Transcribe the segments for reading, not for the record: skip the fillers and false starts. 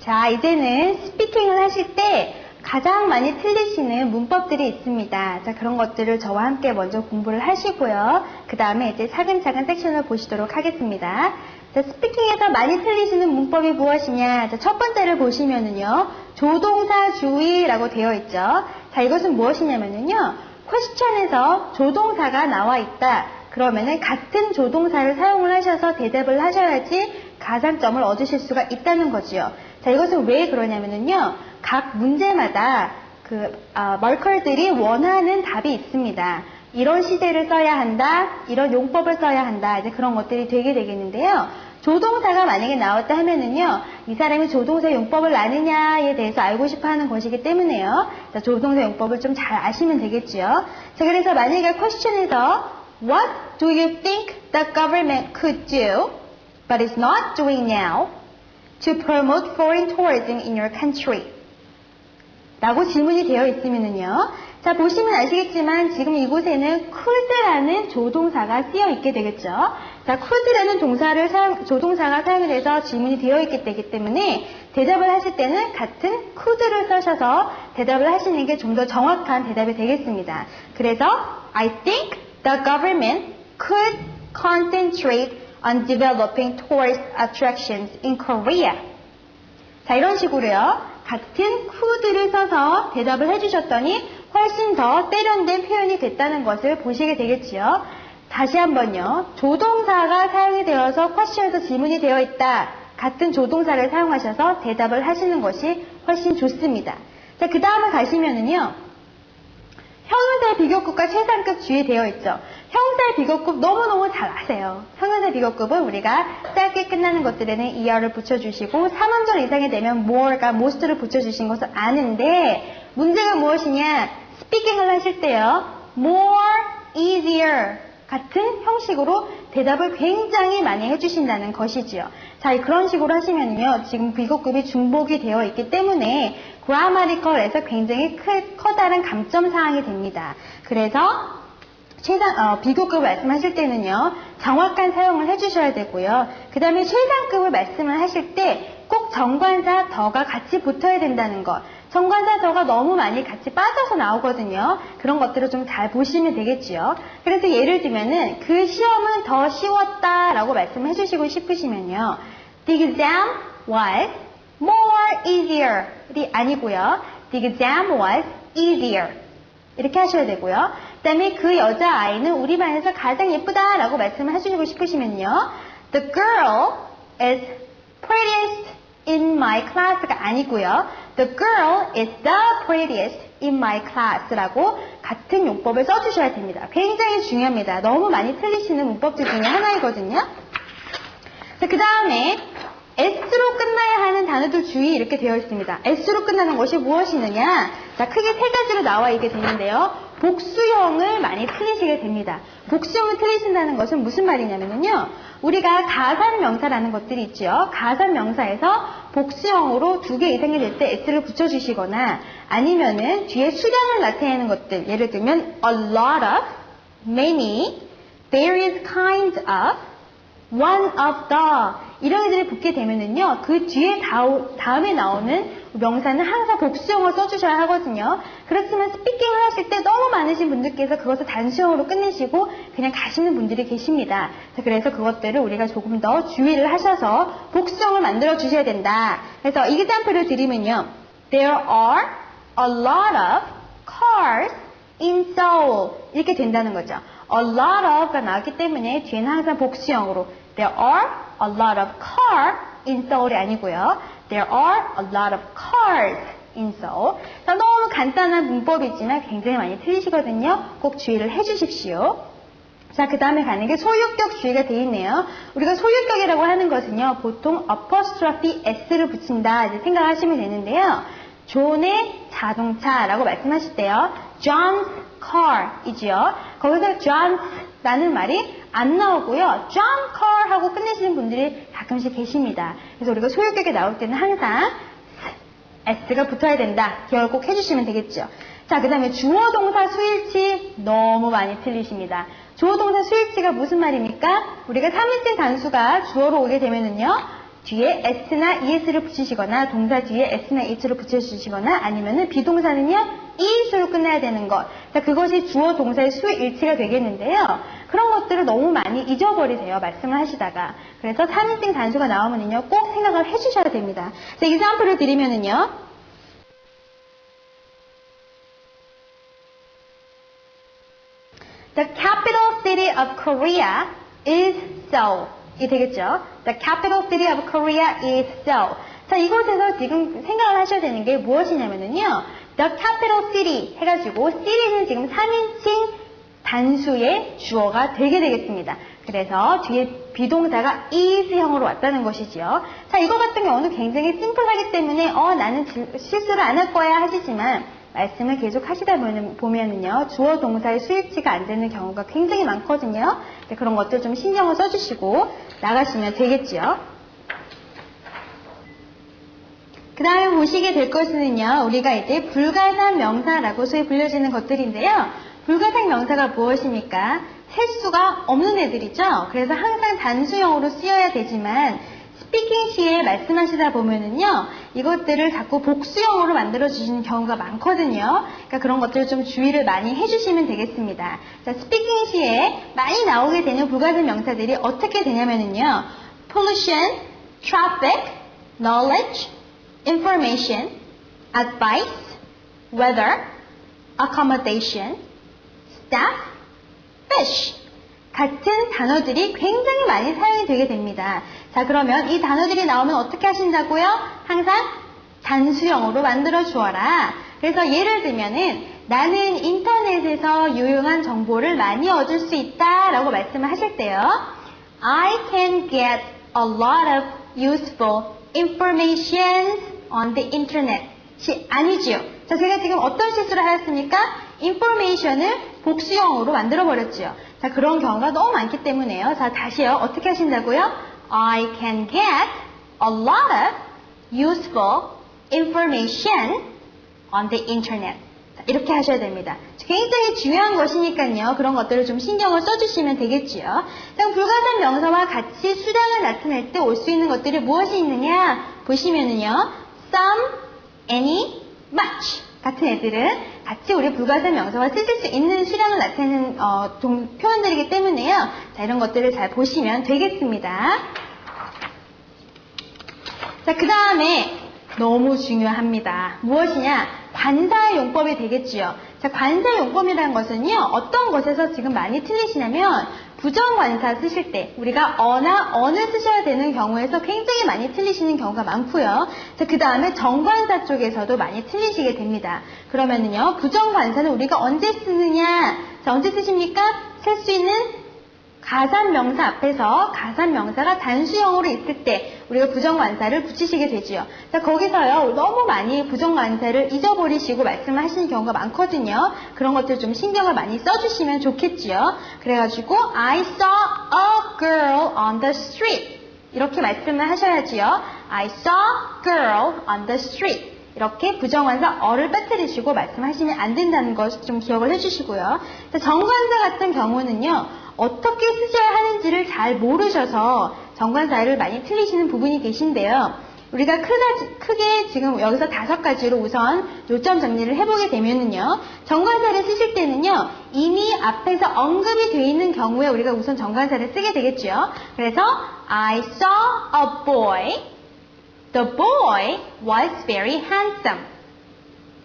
자, 이제는 스피킹을 하실 때 가장 많이 틀리시는 문법들이 있습니다. 자, 그런 것들을 저와 함께 먼저 공부를 하시고요. 그 다음에 이제 차근차근 섹션을 보시도록 하겠습니다. 자, 스피킹에서 많이 틀리시는 문법이 무엇이냐? 자, 첫 번째를 보시면은요, 조동사 주의라고 되어 있죠. 자, 이것은 무엇이냐면요, 퀘스천에서 조동사가 나와 있다. 그러면은 같은 조동사를 사용을 하셔서 대답을 하셔야지 가산점을 얻으실 수가 있다는 거지요. 자, 이것은 왜 그러냐면은요, 각 문제마다 말컬들이 원하는 답이 있습니다. 이런 시제를 써야 한다, 이런 용법을 써야 한다, 이제 그런 것들이 되게 되겠는데요. 조동사가 만약에 나왔다 하면은요, 이 사람이 조동사 용법을 아느냐에 대해서 알고 싶어 하는 것이기 때문에요. 자, 조동사 용법을 좀 잘 아시면 되겠죠. 자, 그래서 만약에 퀘스천에서 What do you think the government could do, but is not doing now, to promote foreign tourism in your country? 라고 질문이 되어 있으면은요. 자, 보시면 아시겠지만 지금 이곳에는 could라는 조동사가 쓰여 있게 되겠죠. 자, could라는 조동사가 사용이 돼서 질문이 되어 있기 때문에 대답을 하실 때는 같은 could를 써셔서 대답을 하시는 게 좀 더 정확한 대답이 되겠습니다. 그래서 I think the government could concentrate on developing tourist attractions in Korea. 자, 이런 식으로요. 같은 could를 써서 대답을 해주셨더니 훨씬 더 세련된 표현이 됐다는 것을 보시게 되겠지요. 다시 한번요. 조동사가 사용이 되어서 퀘스천에서 질문이 되어 있다. 같은 조동사를 사용하셔서 대답을 하시는 것이 훨씬 좋습니다. 자, 그 다음에 가시면은요. 형용사의 비교급과 최상급 주의되어 있죠. 형용사의 비교급 너무너무 잘 아세요. 형용사 비교급은 우리가 짧게 끝나는 것들에는 er를 붙여주시고 3음절 이상이 되면 more가 most를 붙여주신 것을 아는데 문제가 무엇이냐? 스피킹을 하실 때요. more, easier 같은 형식으로 대답을 굉장히 많이 해주신다는 것이지요. 자, 그런 식으로 하시면요. 지금 비교급이 중복이 되어 있기 때문에 그라마티컬에서 굉장히 커다란 감점 사항이 됩니다. 그래서 비교급을 말씀하실 때는요, 정확한 사용을 해주셔야 되고요. 그 다음에 최상급을 말씀을 하실 때 꼭 정관사 더가 같이 붙어야 된다는 것. 정관사 더가 너무 많이 같이 빠져서 나오거든요. 그런 것들을 좀 잘 보시면 되겠지요. 그래서 예를 들면은 그 시험은 더 쉬웠다라고 말씀해 주시고 싶으시면요. The exam was more easier이 아니고요. The exam was easier. 이렇게 하셔야 되고요. 그 다음에 그 여자아이는 우리 반에서 가장 예쁘다라고 말씀을 해주시고 싶으시면요. The girl is prettiest in my class가 아니고요. The girl is the prettiest in my class라고 같은 용법을 써주셔야 됩니다. 굉장히 중요합니다. 너무 많이 틀리시는 문법들 중에 하나이거든요. 자, 그 다음에 S로 끝나야 하는 단어들 주의 이렇게 되어 있습니다. S로 끝나는 것이 무엇이느냐? 자, 크게 세 가지로 나와 있게 되는데요. 복수형을 많이 틀리시게 됩니다. 복수형을 틀리신다는 것은 무슨 말이냐면요. 우리가 가산명사라는 것들이 있죠. 가산명사에서 복수형으로 2개 이상이 될 때 S를 붙여주시거나 아니면은 뒤에 수량을 나타내는 것들. 예를 들면 a lot of, many, various kinds of, one of the 이런 애들이 붙게 되면은요, 그 뒤에 다음에 나오는 명사는 항상 복수형을 써주셔야 하거든요. 그렇지만 스피킹을 하실 때 너무 많으신 분들께서 그것을 단수형으로 끝내시고 그냥 가시는 분들이 계십니다. 자, 그래서 그것들을 우리가 조금 더 주의를 하셔서 복수형을 만들어 주셔야 된다. 그래서 example을 드리면요. There are a lot of cars in Seoul. 이렇게 된다는 거죠. A lot of가 나왔기 때문에 뒤에는 항상 복수형으로 There are a lot of cars in Seoul이 아니고요. There are a lot of cars in Seoul. 자, 너무 간단한 문법이지만 굉장히 많이 틀리시거든요. 꼭 주의를 해주십시오. 자, 그 다음에 가는 게 소유격 주의가 되어 있네요. 우리가 소유격이라고 하는 것은요. 보통 apostrophe s를 붙인다 이제 생각하시면 되는데요. 존의 자동차라고 말씀하실 때요. John's car 이지요. 거기서 John's라는 말이 안 나오고요. John car 하고 끝내시는 분들이 가끔씩 계십니다. 그래서 우리가 소유격에 나올 때는 항상 s가 붙어야 된다. 기억을 꼭 해주시면 되겠죠. 자, 그 다음에 주어 동사 수일치 너무 많이 틀리십니다. 주어 동사 수일치가 무슨 말입니까? 우리가 3인칭 단수가 주어로 오게 되면은요. 뒤에 s나 es를 붙이시거나 동사 뒤에 s나 es를 붙여주시거나 아니면은 비동사는요 es로 끝나야 되는 것. 자, 그것이 주어 동사의 수일치가 되겠는데요. 그런 것들을 너무 많이 잊어버리세요. 말씀을 하시다가. 그래서 3인칭 단수가 나오면은요 꼭 생각을 해주셔야 됩니다. 자, example을 드리면은요. The capital city of Korea is Seoul. 이 되겠죠? The capital city of Korea is Seoul. 자, 이곳에서 지금 생각을 하셔야 되는 게 무엇이냐면요. The capital city 해가지고 city는 지금 3인칭 단수의 주어가 되게 되겠습니다. 그래서 뒤에 비동사가 is형으로 왔다는 것이지요. 자, 이거 같은 경우는 굉장히 심플하기 때문에 나는 실수를 안 할 거야 하시지만 말씀을 계속 하시다 보면은요, 주어 동사의 수일치가 안 되는 경우가 굉장히 많거든요. 그런 것들 좀 신경을 써주시고 나가시면 되겠지요. 그 다음에 보시게 될 것은요, 우리가 이제 불가산 명사라고 소위 불려지는 것들인데요. 불가산 명사가 무엇입니까? 셀 수가 없는 애들이죠. 그래서 항상 단수형으로 쓰여야 되지만 스피킹 시에 말씀하시다 보면은요, 이것들을 자꾸 복수형으로 만들어주시는 경우가 많거든요. 그러니까 그런 것들을 좀 주의를 많이 해주시면 되겠습니다. 자, 스피킹 시에 많이 나오게 되는 불가산 명사들이 어떻게 되냐면은요, pollution, traffic, knowledge, information, advice, weather, accommodation, staff, fish. 같은 단어들이 굉장히 많이 사용이 되게 됩니다. 자, 그러면 이 단어들이 나오면 어떻게 하신다고요? 항상 단수형으로 만들어 주어라. 그래서 예를 들면은 나는 인터넷에서 유용한 정보를 많이 얻을 수 있다 라고 말씀을 하실 때요. I can get a lot of useful information on the internet이 아니지요. 자, 제가 지금 어떤 실수를 하였습니까? information을 복수형으로 만들어 버렸지요. 자, 그런 경우가 너무 많기 때문에요. 자, 다시요. 어떻게 하신다고요? I can get a lot of useful information on the internet. 자, 이렇게 하셔야 됩니다. 굉장히 중요한 것이니까요. 그런 것들을 좀 신경을 써주시면 되겠지요. 자, 불가산 명사와 같이 수량을 나타낼 때 올 수 있는 것들이 무엇이 있느냐? 보시면은요. some, any, much 같은 애들은 같이 우리 불가산 명사와 쓰실 수 있는 수량을 나타내는 표현들이기 때문에요. 자, 이런 것들을 잘 보시면 되겠습니다. 자, 그 다음에 너무 중요합니다. 무엇이냐? 관사의 용법이 되겠지요. 자, 관사 용법이라는 것은요, 어떤 것에서 지금 많이 틀리시냐면 부정관사 쓰실 때 우리가 어나 언을 쓰셔야 되는 경우에서 굉장히 많이 틀리시는 경우가 많고요. 자, 그 다음에 정관사 쪽에서도 많이 틀리시게 됩니다. 그러면은요, 부정관사는 우리가 언제 쓰느냐? 자, 언제 쓰십니까? 셀 수 있는 가산명사 앞에서 가산명사가 단수형으로 있을 때 우리가 부정관사를 붙이시게 되지요. 자, 거기서요, 너무 많이 부정관사를 잊어버리시고 말씀을 하시는 경우가 많거든요. 그런 것들 좀 신경을 많이 써주시면 좋겠지요. 그래가지고 I saw a girl on the street 이렇게 말씀을 하셔야지요. I saw a girl on the street 이렇게 부정관사 어를 빼뜨리시고 말씀하시면 안 된다는 것 좀 기억을 해주시고요. 자, 정관사 같은 경우는요, 어떻게 쓰셔야 하는지를 잘 모르셔서 정관사를 많이 틀리시는 부분이 계신데요. 우리가 크게 지금 여기서 5가지로 우선 요점 정리를 해보게 되면은요, 정관사를 쓰실 때는요, 이미 앞에서 언급이 되어 있는 경우에 우리가 우선 정관사를 쓰게 되겠죠. 그래서 I saw a boy. The boy was very handsome.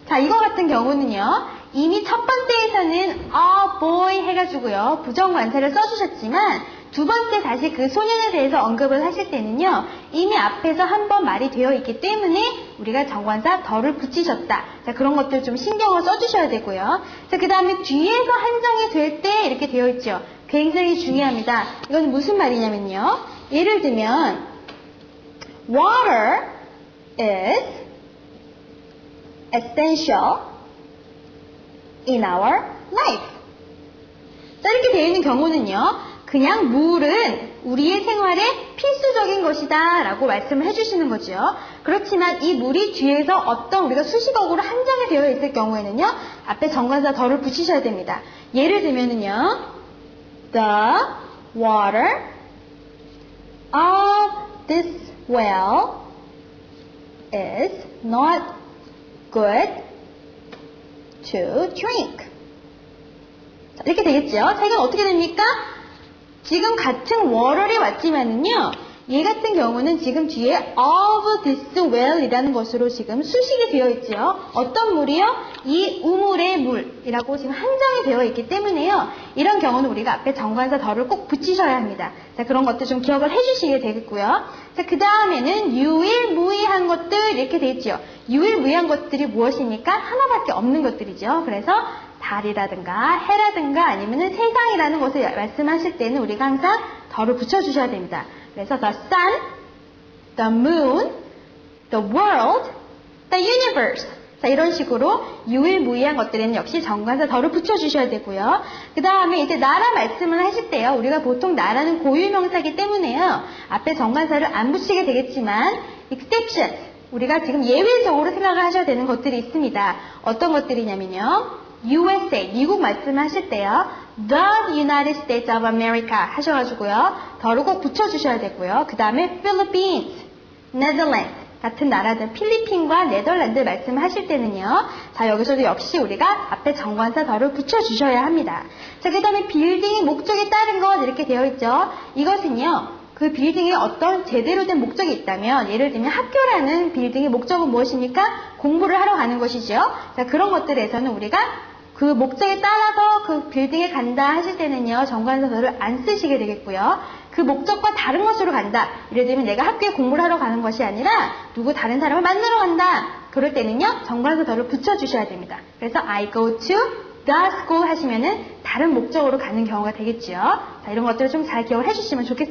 자, 이거 같은 경우는요, 이미 첫 번째에서는 a boy 해가지고요, 부정관사를 써주셨지만 두 번째 다시 그 소년에 대해서 언급을 하실 때는요, 이미 앞에서 한 번 말이 되어 있기 때문에 우리가 정관사 더를 붙이셨다. 자, 그런 것들 좀 신경을 써주셔야 되고요. 자, 그 다음에 뒤에서 한정이 될 때 이렇게 되어 있죠. 굉장히 중요합니다. 이건 무슨 말이냐면요, 예를 들면 Water is essential in our life. 자, 이렇게 되어 있는 경우는요, 그냥 물은 우리의 생활에 필수적인 것이다 라고 말씀을 해주시는 거죠. 그렇지만 이 물이 뒤에서 어떤 우리가 수식어구로 한정이 되어 있을 경우에는요, 앞에 정관사 더를 붙이셔야 됩니다. 예를 들면은요, The water of this well is not good to drink. 자, 이렇게 되겠죠? 자, 이건 어떻게 됩니까? 지금 같은 what이 왔지만은요, 얘 같은 경우는 지금 뒤에 of this well이라는 것으로 지금 수식이 되어 있죠. 어떤 물이요? 이 우물의 물이라고 지금 한정이 되어 있기 때문에요. 이런 경우는 우리가 앞에 정관사 더를 꼭 붙이셔야 합니다. 자, 그런 것도 좀 기억을 해주시게 되겠고요. 자, 그 다음에는 유일무이한 것들 이렇게 되어 있죠. 유일무이한 것들이 무엇입니까? 하나밖에 없는 것들이죠. 그래서 달이라든가 해라든가 아니면은 세상이라는 것을 말씀하실 때는 우리가 항상 더를 붙여주셔야 됩니다. 그래서 the sun, the moon, the world, the universe. 자, 이런 식으로 유일무이한 것들에는 역시 정관사 더를 붙여주셔야 되고요. 그 다음에 이제 나라 말씀을 하실 때요. 우리가 보통 나라는 고유명사이기 때문에요. 앞에 정관사를 안 붙이게 되겠지만 exceptions. 우리가 지금 예외적으로 생각을 하셔야 되는 것들이 있습니다. 어떤 것들이냐면요. USA, 미국 말씀하실 때요. The United States of America 하셔가지고요. 더를 꼭 붙여주셔야 되고요. 그 다음에 Philippines, Netherlands 같은 나라들, 필리핀과 네덜란드 말씀하실 때는요. 자, 여기서도 역시 우리가 앞에 정관사 더를 붙여주셔야 합니다. 자, 그 다음에 빌딩의 목적에 따른 것 이렇게 되어 있죠. 이것은요. 그 빌딩에 어떤 제대로 된 목적이 있다면 예를 들면 학교라는 빌딩의 목적은 무엇입니까? 공부를 하러 가는 것이죠. 자, 그런 것들에서는 우리가 그 목적에 따라서 그 빌딩에 간다 하실 때는요. 정관사서를 안 쓰시게 되겠고요. 그 목적과 다른 곳으로 간다. 예를 들면 내가 학교에 공부를 하러 가는 것이 아니라 누구 다른 사람을 만나러 간다. 그럴 때는요. 정관사서를 붙여주셔야 됩니다. 그래서 I go to the school 하시면은 다른 목적으로 가는 경우가 되겠죠. 자, 이런 것들을 좀 잘 기억을 해주시면 좋겠습니다.